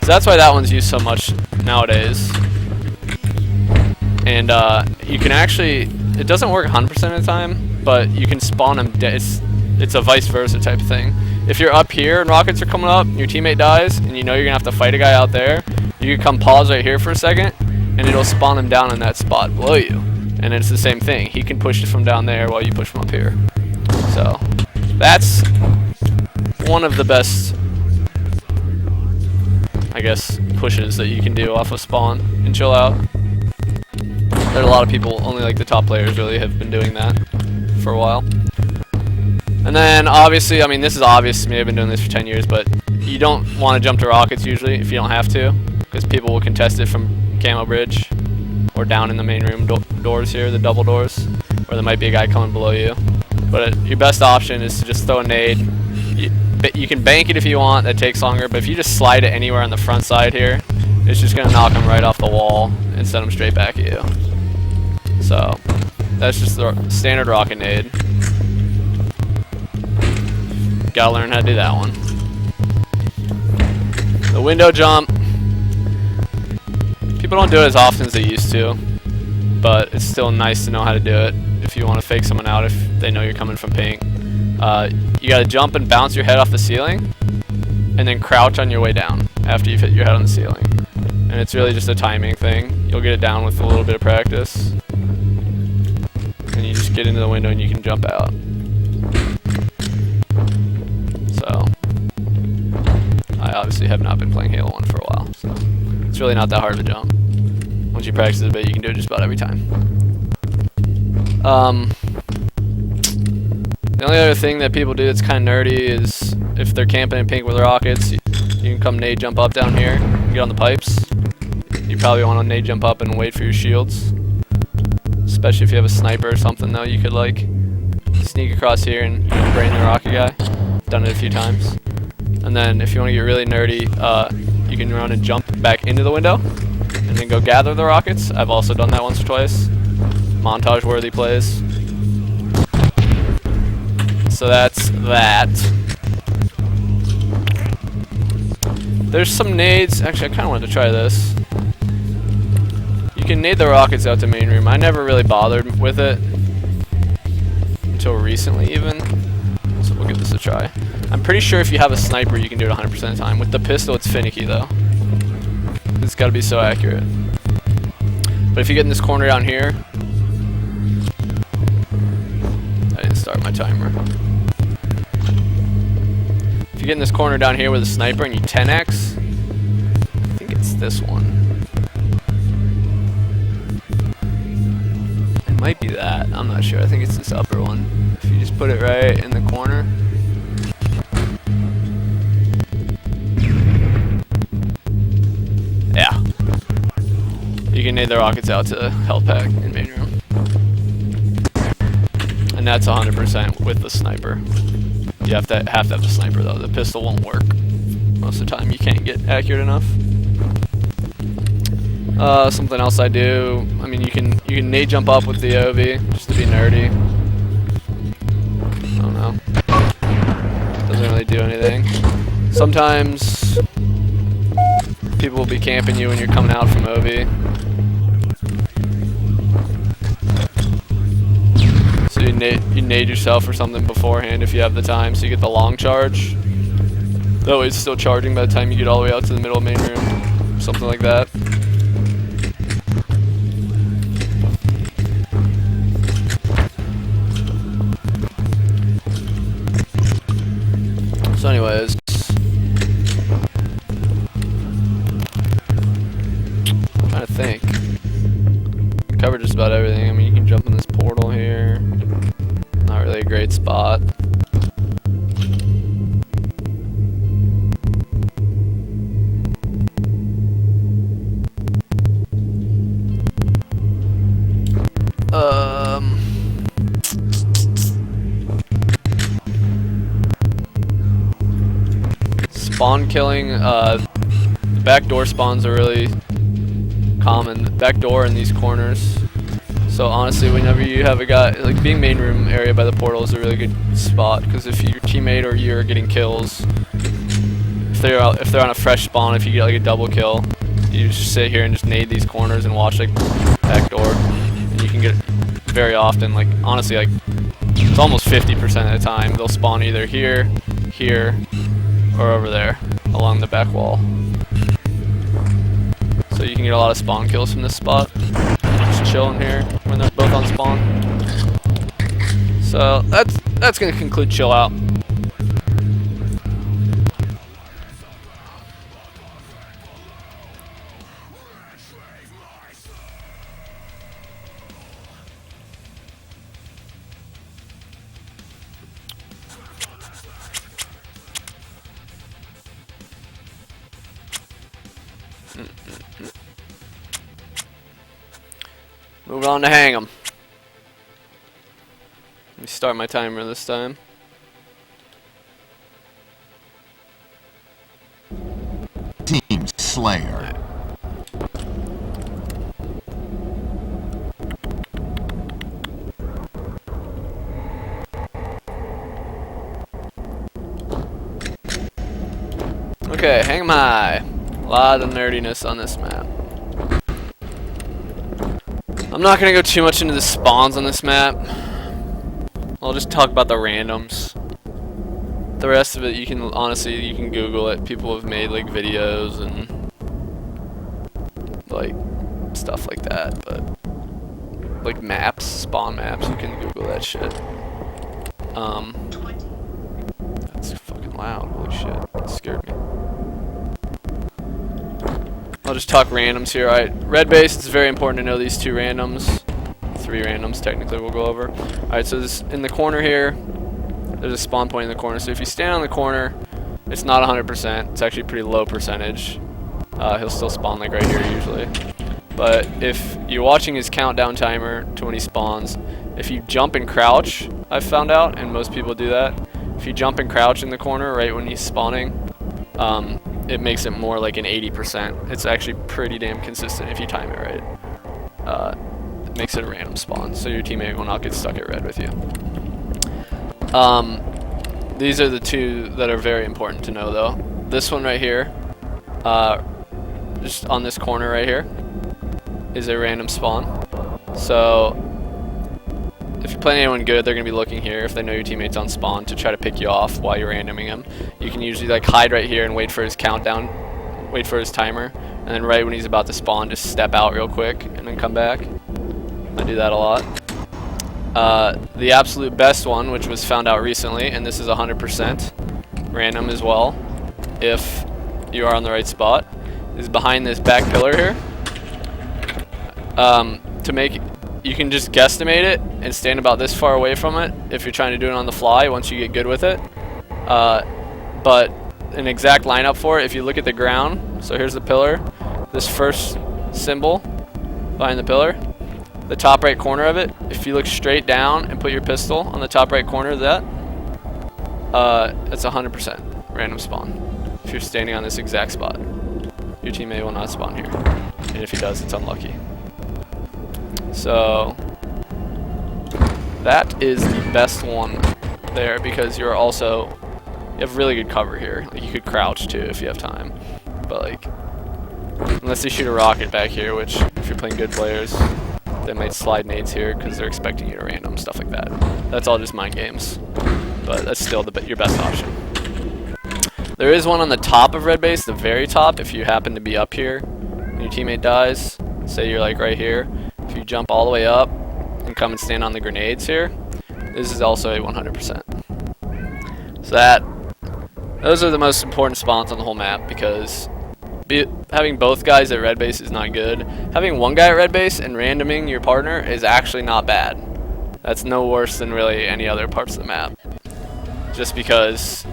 So that's why that one's used so much nowadays. And you can actually, it doesn't work 100% of the time, but you can spawn them. It's a vice versa type of thing. If you're up here and rockets are coming up, your teammate dies, and you know you're gonna have to fight a guy out there, you can come pause right here for a second, and it'll spawn him down in that spot below you. And it's the same thing. He can push it from down there while you push from up here. So that's one of the best, I guess, pushes that you can do off of spawn and chill out. There are a lot of people, only like the top players really have been doing that for a while. And then obviously, I mean, this is obvious to me, I've been doing this for 10 years, but you don't want to jump to rockets usually if you don't have to, because people will contest it from camo bridge or down in the main room doors here, the double doors, or there might be a guy coming below you. But your best option is to just throw a nade. You can bank it if you want, that takes longer, but if you just slide it anywhere on the front side here, it's just going to knock them right off the wall and send them straight back at you. So that's just the standard rocket nade. Gotta learn how to do that one. The window jump, people don't do it as often as they used to, but it's still nice to know how to do it if you want to fake someone out if they know you're coming from pink. You gotta jump and bounce your head off the ceiling, and then crouch on your way down after you've hit your head on the ceiling. And it's really just a timing thing. You'll get it down with a little bit of practice. And you just get into the window and you can jump out. So, I obviously have not been playing Halo 1 for a while, so it's really not that hard of a jump. Once you practice it a bit, you can do it just about every time. The only other thing that people do that's kind of nerdy is if they're camping in pink with rockets, you can come nade jump up down here, get on the pipes. You probably want to nade jump up and wait for your shields. Especially if you have a sniper or something though, you could like sneak across here and brain the rocket guy. Done it a few times. And then if you want to get really nerdy, you can run and jump back into the window and then go gather the rockets. I've also done that once or twice. Montage worthy plays. So that's that. There's some nades. Actually, I kind of wanted to try this. You can nade the rockets out to main room. I never really bothered with it until recently even. So we'll give this a try. I'm pretty sure if you have a sniper, you can do it 100% of the time. With the pistol, it's finicky though. It's got to be so accurate. But if you get in this corner down here, I didn't start my timer. If you get in this corner down here with a sniper and you 10x, I think it's this one. It might be that. I'm not sure. I think it's this upper one. If you just put it right in the corner. Yeah. You can nade the rockets out to health pack in main room. And that's 100% with the sniper. You have to have the sniper though. The pistol won't work. Most of the time you can't get accurate enough. Something else I do, I mean you can nade jump up with the OV just to be nerdy. I don't know. Doesn't really do anything. Sometimes people will be camping you when you're coming out from OV. So you nade yourself or something beforehand if you have the time, so you get the long charge. That way it's still charging by the time you get all the way out to the middle of main room. Something like that. So anyways, I'm trying to think. Covered just about everything. I mean, you can jump in this portal here. Not really a great spot. Spawn killing, the back door spawns are really common. The back door in these corners. So honestly, whenever you have a guy, like being main room area by the portal is a really good spot, because if your teammate or you are getting kills if they're on a fresh spawn, if you get like a double kill, you just sit here and just nade these corners and watch like back door, and you can get very often, like honestly, like it's almost 50% of the time they'll spawn either here, here, or over there along the back wall. So you can get a lot of spawn kills from this spot. Just chilling here when they're both on spawn. So that's gonna conclude chill out. Move on to hang 'em. Let me start my timer this time. Team Slayer. Okay, hang 'em high. A lot of nerdiness on this map. I'm not gonna go too much into the spawns on this map. I'll just talk about the randoms. The rest of it, you can honestly, you can Google it. People have made like videos and like stuff like that, but like maps, spawn maps, you can Google that shit. That's fucking loud. Holy shit, that scared me. I'll just talk randoms here. Alright, red base, it's very important to know these two randoms. 3 randoms technically we'll go over. Alright, so this, in the corner here, there's a spawn point in the corner. So if you stand on the corner, it's not 100%. It's actually a pretty low percentage. He'll still spawn like right here usually. But if you're watching his countdown timer to when he spawns, if you jump and crouch, I've found out, and most people do that, if you jump and crouch in the corner right when he's spawning, it makes it more like an 80%. It's actually pretty damn consistent if you time it right. It makes it a random spawn, so your teammate will not get stuck at red with you. These are the two that are very important to know though. This one right here, just on this corner right here, is a random spawn. So if you're playing anyone good, they're going to be looking here if they know your teammate's on spawn to try to pick you off while you're randoming him. You can usually like hide right here and wait for his countdown, wait for his timer, and then right when he's about to spawn, just step out real quick and then come back. I do that a lot. The absolute best one, which was found out recently, and this is 100% random as well, if you are on the right spot, is behind this back pillar here. To make, you can just guesstimate it and stand about this far away from it if you're trying to do it on the fly once you get good with it. But an exact lineup for it, if you look at the ground, so here's the pillar, this first symbol behind the pillar, the top right corner of it, if you look straight down and put your pistol on the top right corner of that, it's 100% random spawn. If you're standing on this exact spot, your teammate will not spawn here, and if he does, it's unlucky. So that is the best one there because you're also, you have really good cover here. Like you could crouch too if you have time, but like unless they shoot a rocket back here, which if you're playing good players, they might slide nades here because they're expecting you to random, stuff like that. That's all just mind games, but that's still your best option. There is one on the top of red base, the very top. If you happen to be up here and your teammate dies, say you're like right here, if you jump all the way up and come and stand on the grenades here, this is also a 100%. So those are the most important spawns on the whole map because having both guys at red base is not good. Having one guy at red base and randoming your partner is actually not bad. That's no worse than really any other parts of the map. Just because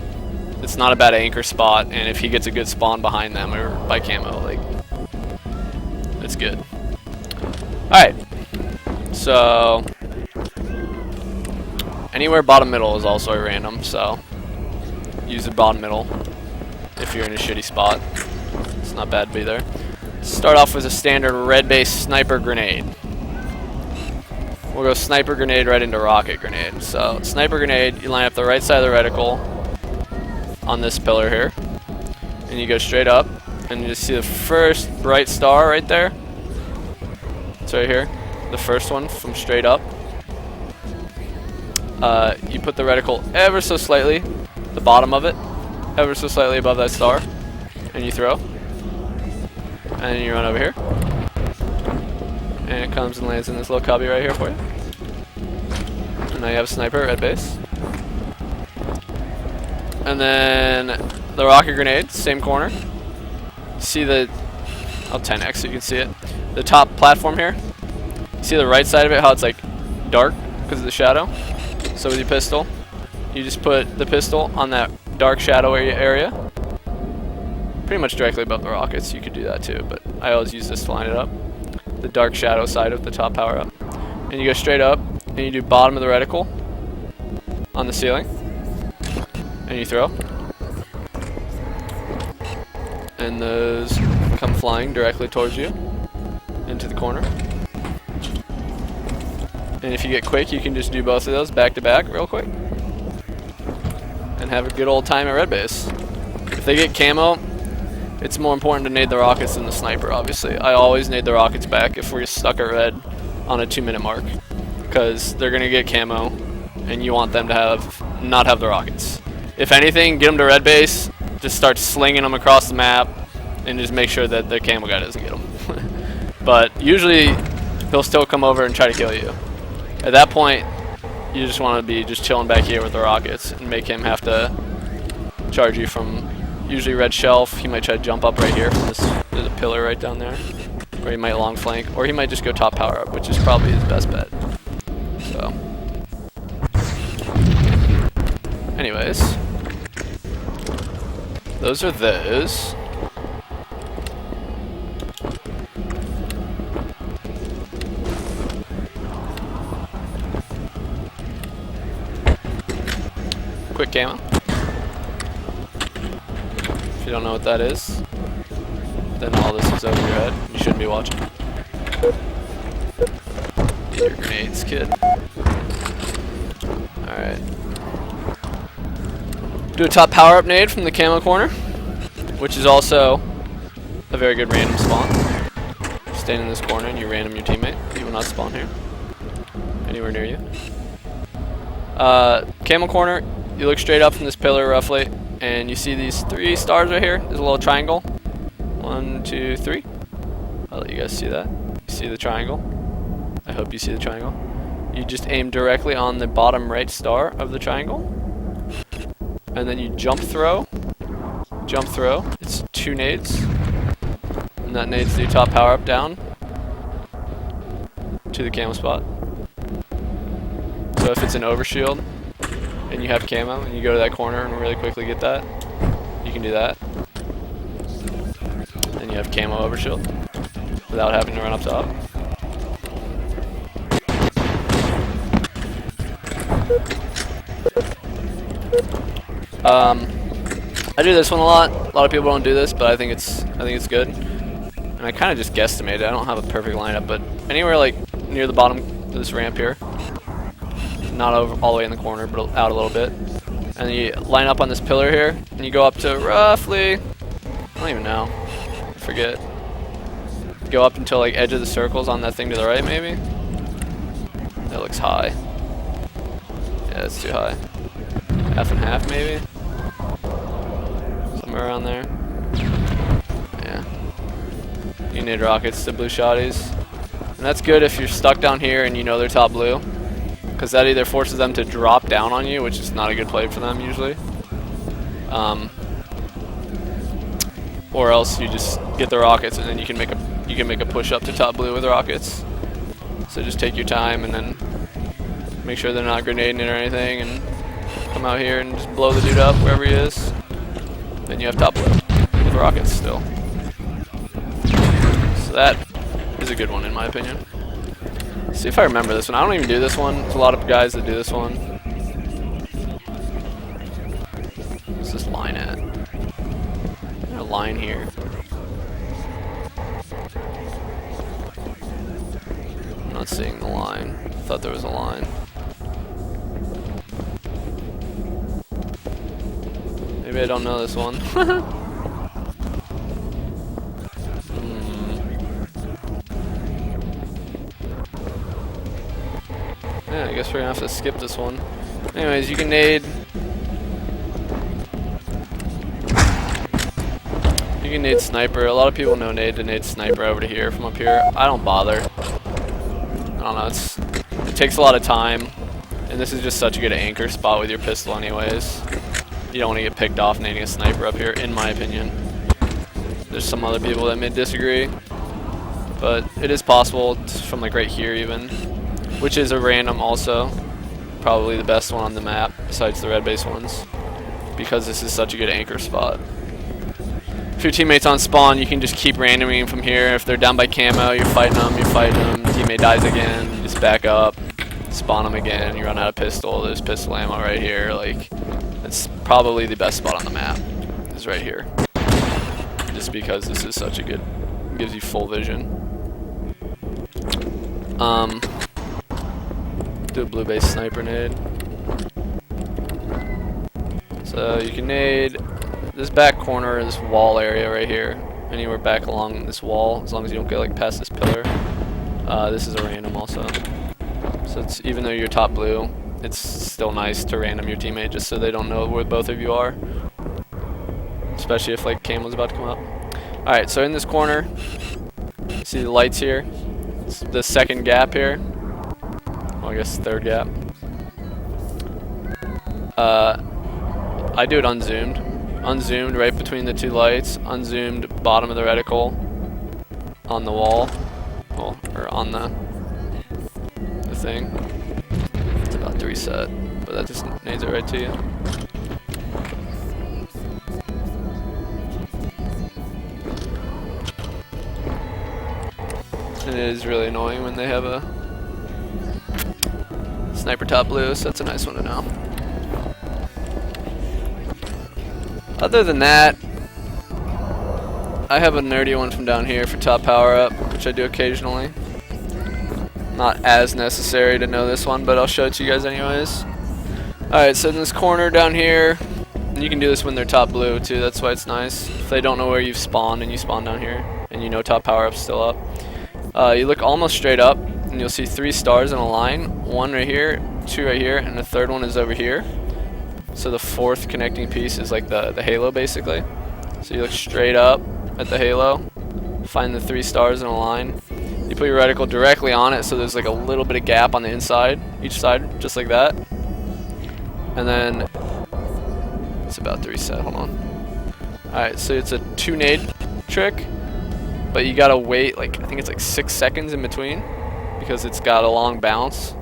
it's not a bad anchor spot, and if he gets a good spawn behind them or by camo, like, it's good. Alright, so anywhere bottom middle is also a random, so use the bottom middle if you're in a shitty spot. It's not bad to be there. Start off with a standard red base sniper grenade. We'll go sniper grenade right into rocket grenade. So sniper grenade, you line up the right side of the reticle on this pillar here. and you go straight up, and you just see the first bright star right there. It's right here, the first one from straight up. You put the reticle ever so slightly, the bottom of it, ever so slightly above that star, and you throw. And then you run over here, and it comes and lands in this little cubby right here for you. And now you have a sniper at red base. And then the rocket grenade, same corner. See the, I'll 10x so you can see it. The top platform here. See the right side of it, how it's like dark because of the shadow. So with your pistol, you just put the pistol on that dark shadow area. Pretty much directly above the rockets. You could do that too, but I always use this to line it up. The dark shadow side of the top power up. And you go straight up, and you do bottom of the reticle on the ceiling. And you throw. And those come flying directly towards you into the corner. And if you get quick, you can just do both of those back to back real quick. And have a good old time at red base. If they get camo, it's more important to nade the rockets than the sniper, obviously. I always nade the rockets back if we're stuck at red on a 2-minute mark. Because they're going to get camo, and you want them to not have the rockets. If anything, get them to red base, just start slinging them across the map, and just make sure that the camo guy doesn't get them. But usually, he'll still come over and try to kill you. At that point, you just want to be just chilling back here with the rockets and make him have to charge you from usually red shelf. He might try to jump up right here from this. There's a pillar right down there. Or he might long flank. Or he might just go top power up, which is probably his best bet. So. Anyways. Those are those. Quick camo. If you don't know what that is, then all this is over your head. You shouldn't be watching. Get your grenades, kid. Alright. Do a top power up nade from the camo corner, which is also a very good random spawn. Stand in this corner and you random your teammate. He will not spawn here. Anywhere near you. Camo corner. You look straight up from this pillar roughly, and you see these 3 stars right here. There's a little triangle. 1, 2, 3. I'll let you guys see that. You see the triangle? I hope you see the triangle. You just aim directly on the bottom right star of the triangle. And then you jump throw. Jump throw. It's 2 nades. And that nades the top power up down to the camo spot. So if it's an overshield, and you have camo, and you go to that corner and really quickly get that, you can do that. Then you have camo overshield without having to run up top. I do this one a lot. A lot of people don't do this, but I think it's good. And I kind of just guesstimated. I don't have a perfect lineup, but anywhere like near the bottom of this ramp here. Not over all the way in the corner, but out a little bit. And then you line up on this pillar here, and you go up to roughly, I don't even know, I forget. Go up until like edge of the circles on that thing to the right, maybe. That looks high. Yeah, that's too high. Half and half, maybe. Somewhere around there. Yeah. You need rockets to blue shotties, and that's good if you're stuck down here and you know they're top blue. Because that either forces them to drop down on you, which is not a good play for them usually. Or else you just get the rockets and then you can make a push up to top blue with rockets. So just take your time and then make sure they're not grenading it or anything, and come out here and just blow the dude up wherever he is. Then you have top blue with rockets still. So that is a good one in my opinion. See if I remember this one. I don't even do this one. There's a lot of guys that do this one. What's this line at? There's a line here. I'm not seeing the line. I thought there was a line. Maybe I don't know this one. Yeah, I guess we're gonna have to skip this one. Anyways, you can nade. You can nade sniper. A lot of people know nade to nade sniper over to here from up here. I don't bother. I don't know. It takes a lot of time, and this is just such a good anchor spot with your pistol, anyways. You don't want to get picked off nading a sniper up here, in my opinion. There's some other people that may disagree, but it is possible from like right here even, which is a random also. Probably the best one on the map besides the red base ones, because this is such a good anchor spot. If your teammate's on spawn, you can just keep randoming from here. If they're down by camo, you're fighting them, teammate dies again, you just back up, spawn them again, you run out of pistol, there's pistol ammo right here. Like, it's probably the best spot on the map, is right here. Just because this is such a good, gives you full vision. Do a blue base sniper nade. So you can nade this back corner, this wall area right here, anywhere back along this wall, as long as you don't get like past this pillar. This is a random also. So it's, even though you're top blue, it's still nice to random your teammate just so they don't know where both of you are. Especially if like camo's about to come up. Alright, so in this corner, see the lights here? It's the second gap here. Well, I guess third gap. I do it unzoomed. Unzoomed right between the two lights. Unzoomed bottom of the reticle on the wall. Well, or on the thing. It's about to reset, but that just nades it right to you. And it is really annoying when they have a sniper top blue, so that's a nice one to know. Other than that, I have a nerdy one from down here for top power up, which I do occasionally. Not as necessary to know this one, but I'll show it to you guys anyways. Alright, so in this corner down here, and you can do this when they're top blue too, that's why it's nice. If they don't know where you've spawned and you spawn down here, and you know top power up's still up. You look almost straight up, and you'll see 3 stars in a line. 1 right here, 2 right here, and the third one is over here. So the 4th connecting piece is like the halo basically. So you look straight up at the halo, find the 3 stars in a line. You put your reticle directly on it so there's like a little bit of gap on the inside, each side, just like that. And then it's about to reset, hold on. Alright, so it's a 2 nade trick, but you gotta wait like, I think it's like 6 seconds in between because it's got a long bounce.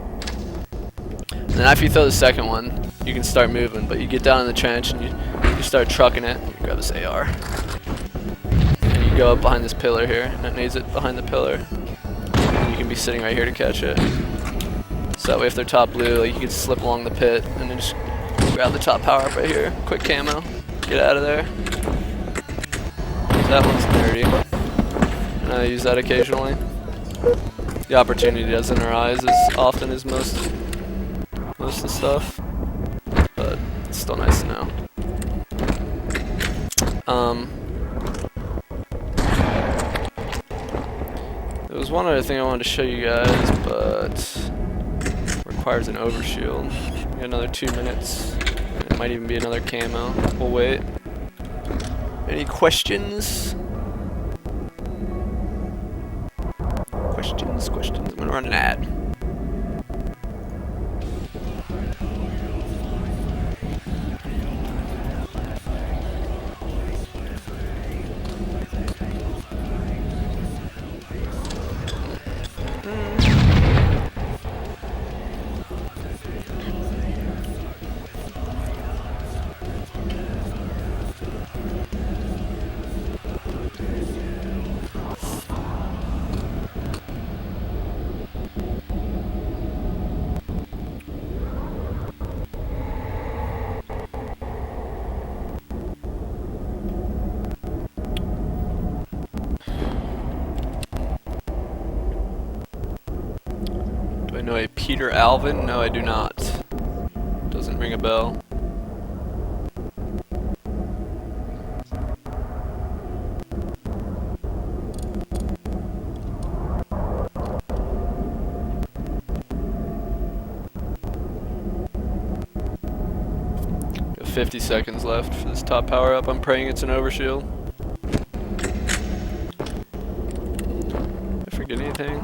And then after you throw the second one, you can start moving, but you get down in the trench and you start trucking it. You grab this AR. And you go up behind this pillar here, and it nades it behind the pillar. And you can be sitting right here to catch it. So that way if they're top blue, like you can slip along the pit and then just grab the top power up right here. Quick camo. Get out of there. So that one's nerdy. And I use that occasionally. The opportunity doesn't arise as often as most of the stuff, but it's still nice to know. There was one other thing I wanted to show you guys, but requires an overshoot. We got another 2 minutes. It might even be another camo. We'll wait. Any questions? Questions. I'm gonna run an ad. Do I know a Peter Alvin? No, I do not. Doesn't ring a bell. 50 seconds left for this top power up. I'm praying it's an overshield. Did I forget anything?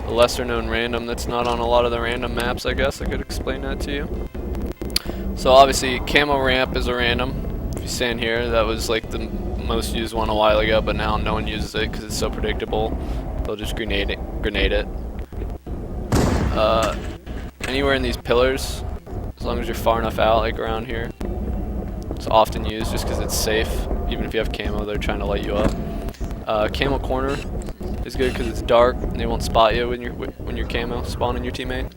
A lesser known random that's not on a lot of the random maps, I guess I could explain that to you. So obviously camo ramp is a random. If you stand here, that was like the most used one a while ago, but now no one uses it because it's so predictable. They'll just grenade it. Anywhere in these pillars, as long as you're far enough out, like around here, it's often used just because it's safe. Even if you have camo, they're trying to light you up. Camo corner is good because it's dark and they won't spot you when you're camo spawning your teammate.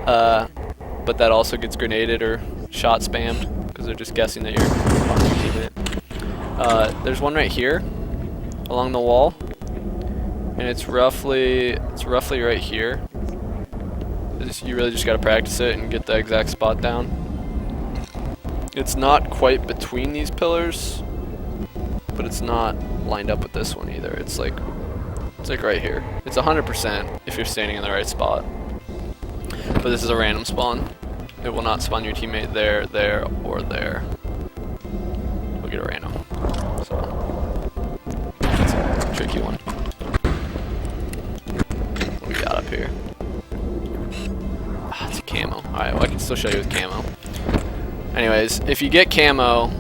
But that also gets grenaded or shot spammed because they're just guessing that you're spawning your teammate. There's one right here along the wall, and it's roughly right here. You really just gotta practice it and get the exact spot down. It's not quite between these pillars, but it's not lined up with this one either. It's like right here. It's 100% if you're standing in the right spot. But this is a random spawn. It will not spawn your teammate there, there, or there. We'll get a random. So that's a tricky one. What we got up here? Ah, it's a camo. Alright, well I can still show you with camo. Anyways, if you get camo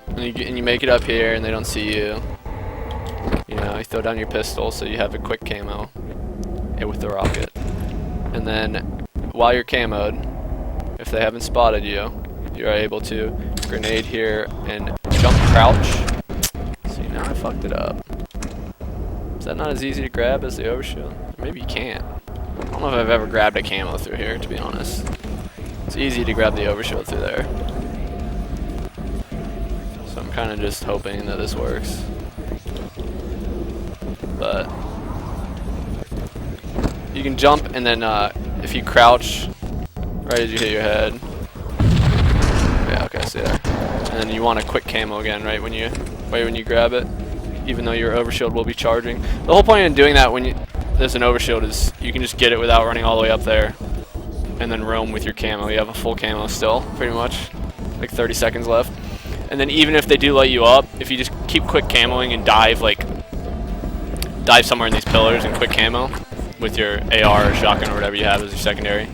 and you make it up here and they don't see you, you know, you throw down your pistol so you have a quick camo with the rocket. And then while you're camoed, if they haven't spotted you, you are able to grenade here and jump crouch. See, now I fucked it up. Is that not as easy to grab as the overshield? Maybe you can't. I don't know if I've ever grabbed a camo through here, to be honest. It's easy to grab the overshield through there. So I'm kind of just hoping that this works. But you can jump and then if you crouch right as you hit your head. Yeah, okay, see there. And then you want a quick camo again right when you grab it, even though your overshield will be charging. The whole point in doing that when there's an overshield is you can just get it without running all the way up there and then roam with your camo. You have a full camo still, pretty much. Like 30 seconds left. And then even if they do light you up, if you just keep quick camoing and dive somewhere in these pillars and quick camo with your AR or shotgun or whatever you have as your secondary,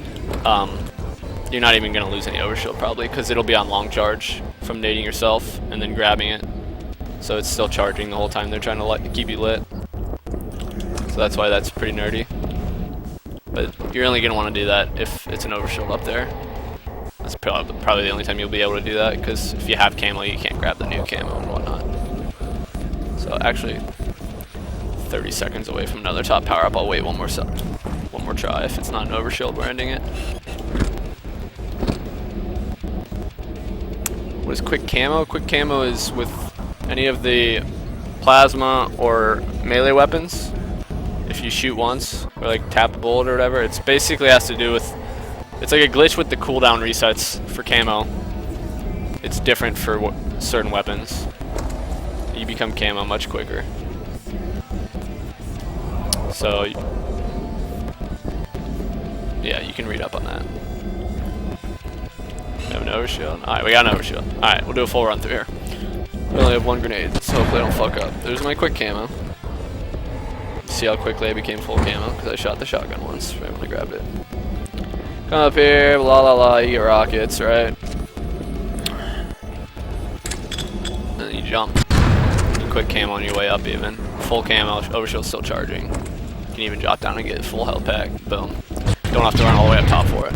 you're not even going to lose any overshield probably because it'll be on long charge from nading yourself and then grabbing it. So it's still charging the whole time they're trying to keep you lit. So that's why that's pretty nerdy. But you're only going to want to do that if it's an overshield up there. That's probably the only time you'll be able to do that, because if you have camo, you can't grab the new camo and whatnot. So actually, 30 seconds away from another top power up. I'll wait one more try. If it's not an overshield, we're ending it. What is quick camo? Quick camo is with any of the plasma or melee weapons. If you shoot once or like tap a bullet or whatever, it's basically has to do with, it's like a glitch with the cooldown resets for camo. It's different for certain weapons. You become camo much quicker. So yeah, you can read up on that. We have an overshield. Alright, we got an overshield. Alright, we'll do a full run through here. We only have one grenade, so hopefully I don't fuck up. There's my quick camo. See how quickly I became full camo, because I shot the shotgun once right when I grabbed it. Come up here, la la la, you get rockets, right? And then you jump. You quick camo on your way up even. Full camo, overshield's still charging. You can even drop down and get a full health pack. Boom. Don't have to run all the way up top for it.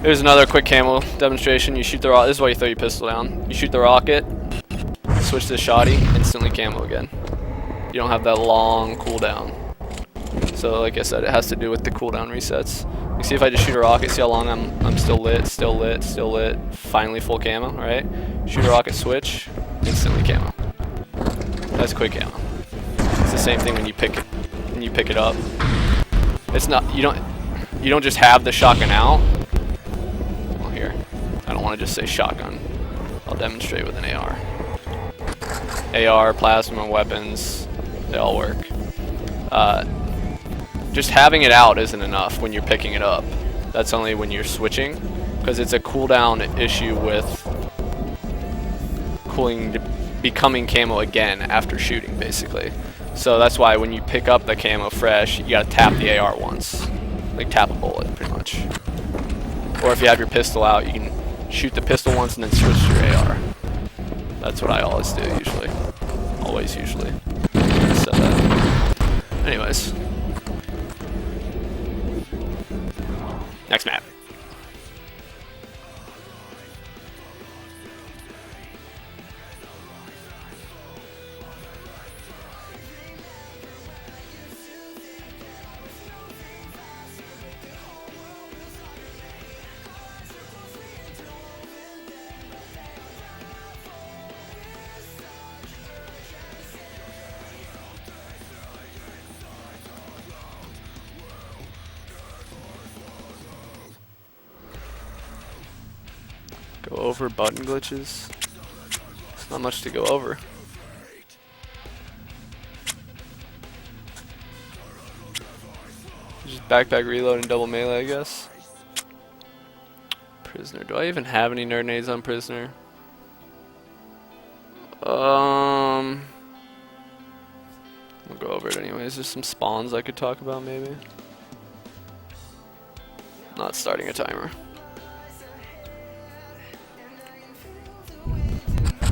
Here's another quick camo demonstration. You shoot the rocket. This is why you throw your pistol down. You shoot the rocket, switch to the shotty, instantly camo again. You don't have that long cooldown. So like I said, it has to do with the cooldown resets. You see if I just shoot a rocket, see how long I'm still lit, still lit, still lit, finally full camo, right? Shoot a rocket, switch, instantly camo. That's quick camo. It's the same thing when you pick it up. It's not, you don't just have the shotgun out. Well, here, I don't want to just say shotgun. I'll demonstrate with an AR. AR, plasma weapons, they all work. just having it out isn't enough when you're picking it up. That's only when you're switching, because it's a cooldown issue with cooling to becoming camo again after shooting, basically. So that's why when you pick up the camo fresh, you gotta tap the AR once. Like tap a bullet, pretty much. Or if you have your pistol out, you can shoot the pistol once and then switch to your AR. That's what I always do, usually. Always, usually. So, anyways. Next map. Go over button glitches. It's not much to go over. Just backpack reload and double melee, I guess. Prisoner. Do I even have any nerd nades on Prisoner? I'll go over it anyways. There's some spawns I could talk about, maybe. Not starting a timer.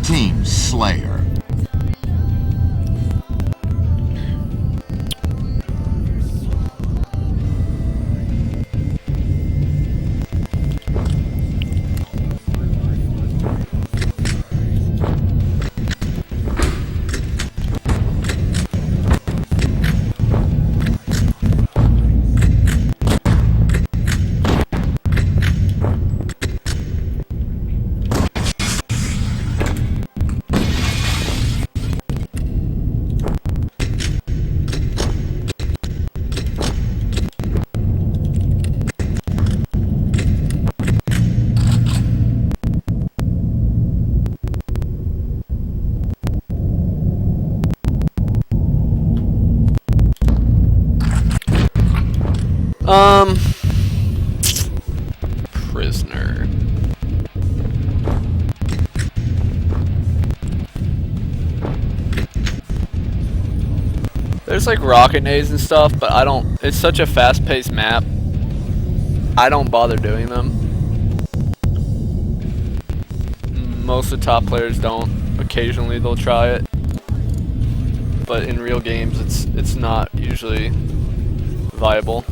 Team Slayer. Prisoner. There's like rocket nades and stuff, but I don't. It's such a fast-paced map. I don't bother doing them. Most of the top players don't. Occasionally they'll try it, but in real games, it's not usually viable.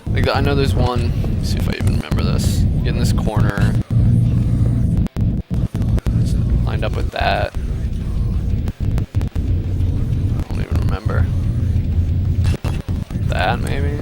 Like I know there's one. Let's see if I even remember this. Get in this corner. It's lined up with that. I don't even remember. That maybe.